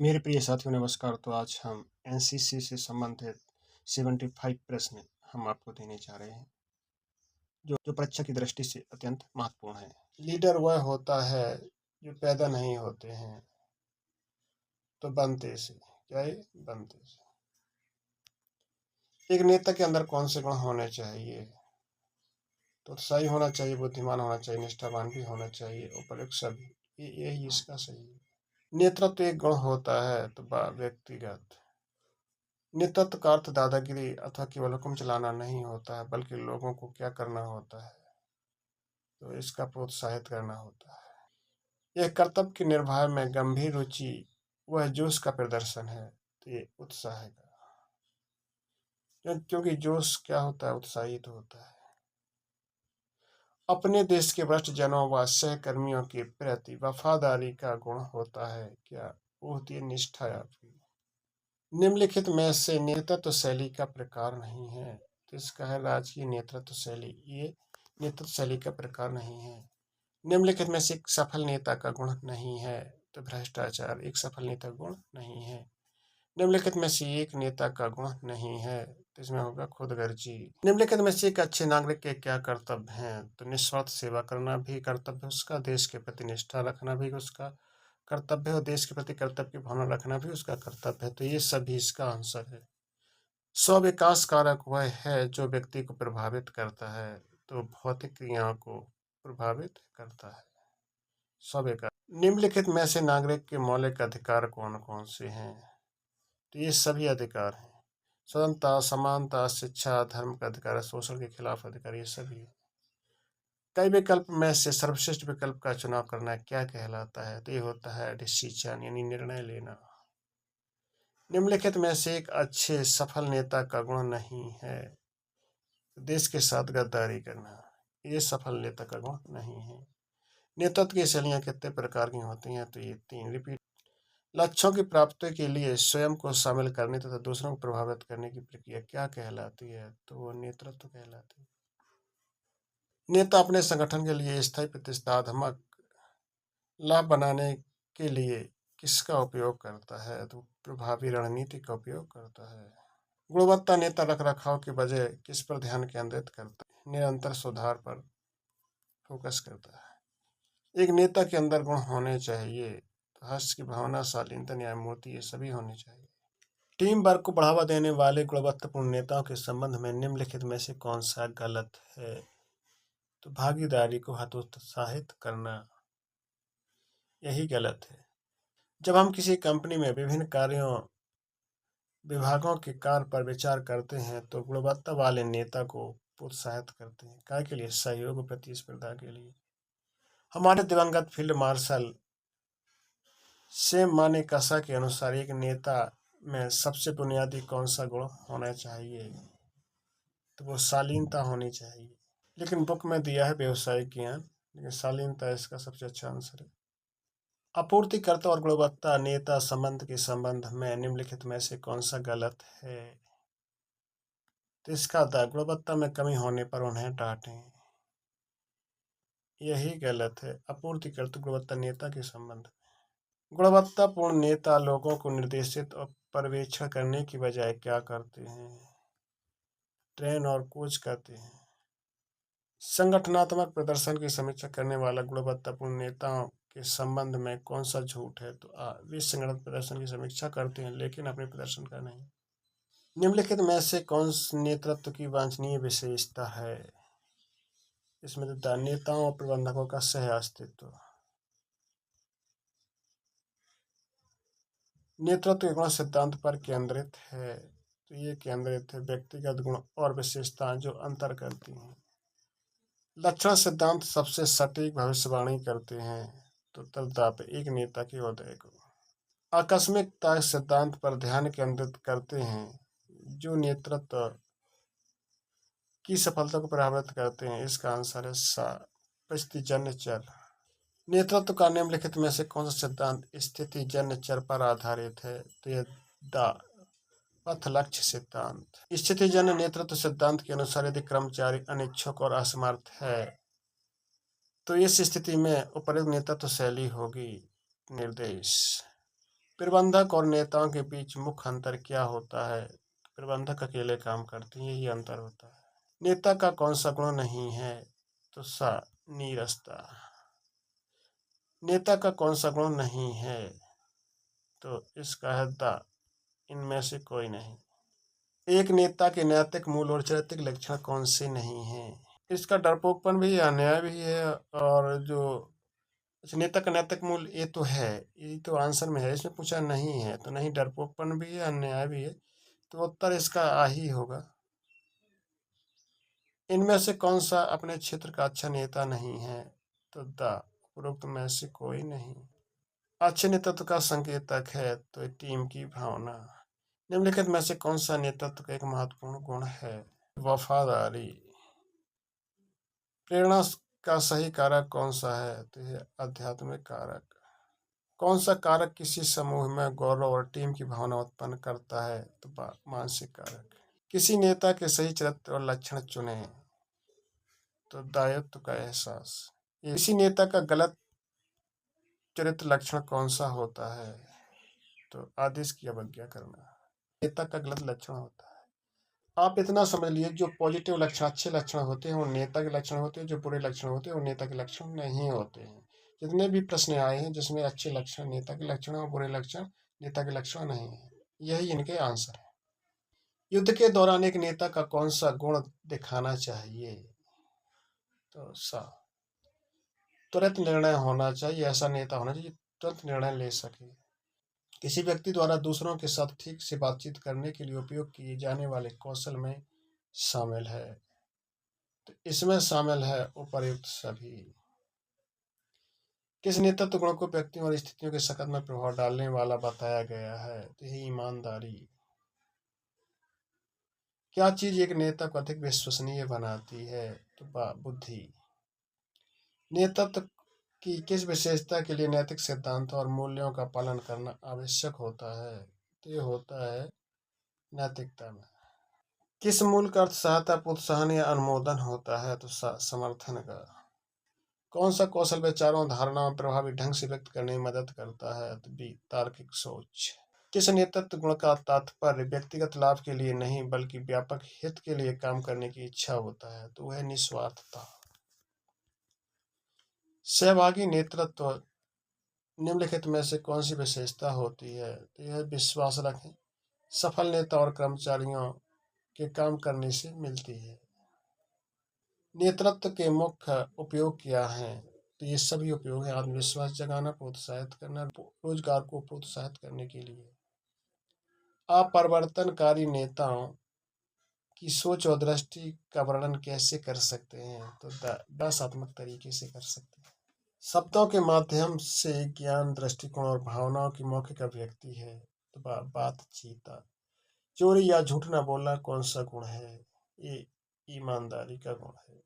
मेरे प्रिय साथियों नमस्कार। तो आज हम एनसीसी से संबंधित 75 प्रश्न हम आपको देने जा रहे हैं जो परीक्षा की दृष्टि से अत्यंत महत्वपूर्ण है। लीडर वह होता है जो पैदा नहीं होते हैं तो बनते से। क्या है? बनते से। एक नेता के अंदर कौन से गुण होने चाहिए? तो उत्साही होना चाहिए, बुद्धिमान होना चाहिए, निष्ठावान भी होना चाहिए, उपयुक्त सभी। यही इसका सही है। नेतृत्व एक गुण होता है तो व्यक्तिगत नेतृत्व का अर्थ दादागिरी अथवा केवल हुक्म चलाना नहीं होता है, बल्कि लोगों को क्या करना होता है तो इसका प्रोत्साहित करना होता है। यह कर्तव्य के निर्वाह में गंभीर रुचि वह जोश का प्रदर्शन है। तो ये उत्साह है क्योंकि जोश क्या होता है? उत्साहित होता है। अपने देश के भ्रष्ट जनों व सहकर्मियों के प्रति वफादारी का गुण होता है। क्या वो होती है? निष्ठा आपकी। निम्नलिखित में से नेतृत्व शैली का प्रकार नहीं है तो इसका है राजकीय नेतृत्व शैली। ये नेतृत्व शैली का प्रकार नहीं है। निम्नलिखित में से एक सफल नेता का गुण नहीं है तो भ्रष्टाचार एक सफल नेता का गुण नहीं है। निम्नलिखित में से एक नेता का गुण नहीं है तो इसमें होगा खुदगर्जी। निम्नलिखित में से एक अच्छे नागरिक के क्या कर्तव्य हैं? तो निस्वार्थ सेवा करना भी कर्तव्य है उसका, देश के प्रति निष्ठा रखना भी उसका कर्तव्य है और देश के प्रति कर्तव्य की भावना रखना भी उसका कर्तव्य है। तो ये सभी इसका आंसर है। स्व-विकास कारक वह है जो व्यक्ति को प्रभावित करता है तो भौतिक क्रियाओं को प्रभावित करता है। स्व-विकास। निम्नलिखित में से नागरिक के मौलिक अधिकार कौन कौन से हैं? तो ये सभी अधिकार हैं। स्वतंत्रता, समानता, शिक्षा, धर्म का अधिकार, शोषण के खिलाफ अधिकार, ये सभी है। कई विकल्प में से सर्वश्रेष्ठ विकल्प का चुनाव करना क्या कहलाता है? तो ये होता है डिसीजन यानी निर्णय लेना। निम्नलिखित में से एक अच्छे सफल नेता का गुण नहीं है देश के साथ गद्दारी करना। ये सफल नेता का गुण नहीं है। नेतृत्व की शैलियाँ कितने प्रकार की होती हैं? तो ये 3 रिपीट। लक्ष्यों की प्राप्ति के लिए स्वयं को शामिल करने तथा दूसरों को प्रभावित करने की प्रक्रिया क्या कहलाती है? तो वो नेतृत्व कहलाती है। नेता अपने संगठन के लिए स्थायी प्रतिष्ठात्मक लाभ बनाने के लिए किसका उपयोग करता है? तो प्रभावी रणनीति का उपयोग करता है। गुणवत्ता नेता रखरखाव के बजाय किस पर ध्यान केंद्रित करता है? निरंतर सुधार पर फोकस करता है। एक नेता के अंदर गुण होने चाहिए तो हर्ष की भावना, शालीनता, न्यायमूर्ति, ये सभी होने चाहिए। टीम वर्क को बढ़ावा देने वाले गुणवत्तापूर्ण नेताओं के संबंध में निम्नलिखित में से कौन सा गलत है? तो भागीदारी को हतोत्साहित करना, यही गलत है। जब हम किसी कंपनी में विभिन्न विभागों के कार्य पर विचार करते हैं तो गुणवत्ता वाले नेता को प्रोत्साहित करते हैं। काय के लिए? सहयोग, प्रतिस्पर्धा के लिए। हमारे दिवंगत फील्ड मार्शल सेम मानेकशा के अनुसार एक नेता में सबसे बुनियादी कौन सा गुण होना चाहिए? तो वो शालीनता होनी चाहिए। लेकिन बुक में दिया है व्यवसायिक ज्ञान, लेकिन शालीनता इसका सबसे अच्छा आंसर है। आपूर्तिकर्ता और गुणवत्ता नेता संबंध के संबंध में निम्नलिखित में से कौन सा गलत है? तो इसका था गुणवत्ता में कमी होने पर उन्हें डांटें, यही गलत है। आपूर्तिकर्ता गुणवत्ता नेता के संबंध में। गुणवत्तापूर्ण नेता लोगों को निर्देशित और पर्यवेक्षण करने की बजाय क्या करते हैं? ट्रेन और कोच करते हैं। संगठनात्मक प्रदर्शन की समीक्षा करने वाला गुणवत्तापूर्ण नेताओं के संबंध में कौन सा झूठ है? तो वे संगठन प्रदर्शन की समीक्षा करते हैं लेकिन अपने प्रदर्शन का नहीं। निम्नलिखित में से कौन नेतृत्व की वांछनीय विशेषता है? इसमें नेताओं और प्रबंधकों का सह अस्तित्व। नेतृत्व के गुण सिद्धांत पर केंद्रित है तो ये केंद्रित है। व्यक्तिगत गुण और विशेषताएं जो अंतर करती हैं। लक्षण सिद्धांत सबसे सटीक भविष्यवाणी करते हैं तो तब एक नेता के उदय को। आकस्मिकता सिद्धांत पर ध्यान केंद्रित करते हैं जो नेतृत्व की सफलता को प्रभावित करते हैं। इसका आंसर है परिस्थितिजन्य चर। नेतृत्व का निम्नलिखित में से कौन सा सिद्धांत स्थितिजन्य चर पर आधारित है? तो यह पथ लक्ष्य सिद्धांत। स्थितिजन्य नेतृत्व सिद्धांत के अनुसार यदि कर्मचारी अनिच्छुक और असमर्थ है तो इस स्थिति में उपयुक्त नेतृत्व शैली होगी निर्देश। प्रबंधक और नेताओं के बीच मुख्य अंतर क्या होता है? प्रबंधक अकेले काम करते हैं, यही अंतर होता है। नेता का कौन सा गुण नहीं है? तो नीरसता। नेता का कौन सा गुण नहीं है? तो इसका है इनमें से कोई नहीं। एक नेता के नैतिक मूल और चारित्रिक लक्षण कौन से नहीं है? इसका डरपोकपन भी है, अन्याय भी है, और जो नेता का नैतिक मूल ये तो है, ये तो आंसर में है, इसमें पूछा नहीं है, तो नहीं डरपोकपन भी है, अन्याय भी है, तो उत्तर इसका आ ही होगा। इनमें से कौन सा अपने क्षेत्र का अच्छा नेता नहीं है? तो उपरोक्त में से कोई नहीं। अच्छे नेतृत्व का संकेतक है तो टीम की भावना। निम्नलिखित में से कौन सा नेतृत्व का एक महत्वपूर्ण गुण है? वफादारी। प्रेरणा का सही कारक कौन सा है? तो यह आध्यात्मिक कारक। कौन सा कारक किसी समूह में गौरव और टीम की भावना उत्पन्न करता है? तो मानसिक कारक। किसी नेता के सही चरित्र और लक्षण चुने। तो दायित्व का एहसास। किसी नेता का गलत चरित्र लक्षण कौन सा होता है? तो आदेश की अवज्ञा करना नेता का गलत लक्षण होता है। आप इतना समझ लिए, जो पॉजिटिव लक्षण, अच्छे लक्षण होते हैं वो नेता के लक्षण होते हैं, जो बुरे लक्षण होते हैं वो नेता के लक्षण नहीं होते हैं। जितने भी प्रश्न आए हैं जिसमें अच्छे लक्षण नेता के लक्षण और बुरे लक्षण नेता के लक्षण नहीं है, यही इनके आंसर है। युद्ध के दौरान एक नेता का कौन सा गुण दिखाना चाहिए? तो तुरंत निर्णय होना चाहिए। ऐसा नेता होना चाहिए तुरंत निर्णय ले सके। किसी व्यक्ति द्वारा दूसरों के साथ ठीक से बातचीत करने के लिए उपयोग किए जाने वाले कौशल में शामिल है। तो इसमें शामिल है उपर्युक्त सभी। किस नेतृत्व गुण को व्यक्तियों और स्थितियों के सकत में प्रभाव डालने वाला बताया गया है? तो यही ईमानदारी। क्या चीज एक नेता को अधिक विश्वसनीय बनाती है? तो बुद्धि। नेतृत्व की किस विशेषता के लिए नैतिक सिद्धांतों और मूल्यों का पालन करना आवश्यक होता है? तो ये होता है नैतिकता में। किस मूल का अर्थ सहायता, प्रोत्साहन या अनुमोदन होता है? तो समर्थन का। कौन सा कौशल विचारों, धारणाओं प्रभावी ढंग से व्यक्त करने में मदद करता है? तो तार्किक सोच। किस नेतृत्व गुण का तात्पर्य व्यक्तिगत लाभ के लिए नहीं बल्कि व्यापक हित के लिए काम करने की इच्छा होता है? तो वह निस्वार्थता। सहभागी नेतृत्व निम्नलिखित में से कौन सी विशेषता होती है? तो यह विश्वास रखें। सफल नेता और कर्मचारियों के काम करने से मिलती है। नेतृत्व के मुख्य उपयोग क्या हैं? तो ये सभी उपयोग है। आत्मविश्वास जगाना, प्रोत्साहित करना, रोजगार को प्रोत्साहित करने के लिए। आप परिवर्तनकारी नेताओं की सोच और दृष्टि का वर्णन कैसे कर सकते हैं? तो दर्शात्मक तरीके से कर सकते हैं। शब्दों के माध्यम से ज्ञान, दृष्टिकोण और भावनाओं की मौखिक अभिव्यक्ति है। तो बातचीत। चोरी या झूठ न बोलना कौन सा गुण है? ये ईमानदारी का गुण है।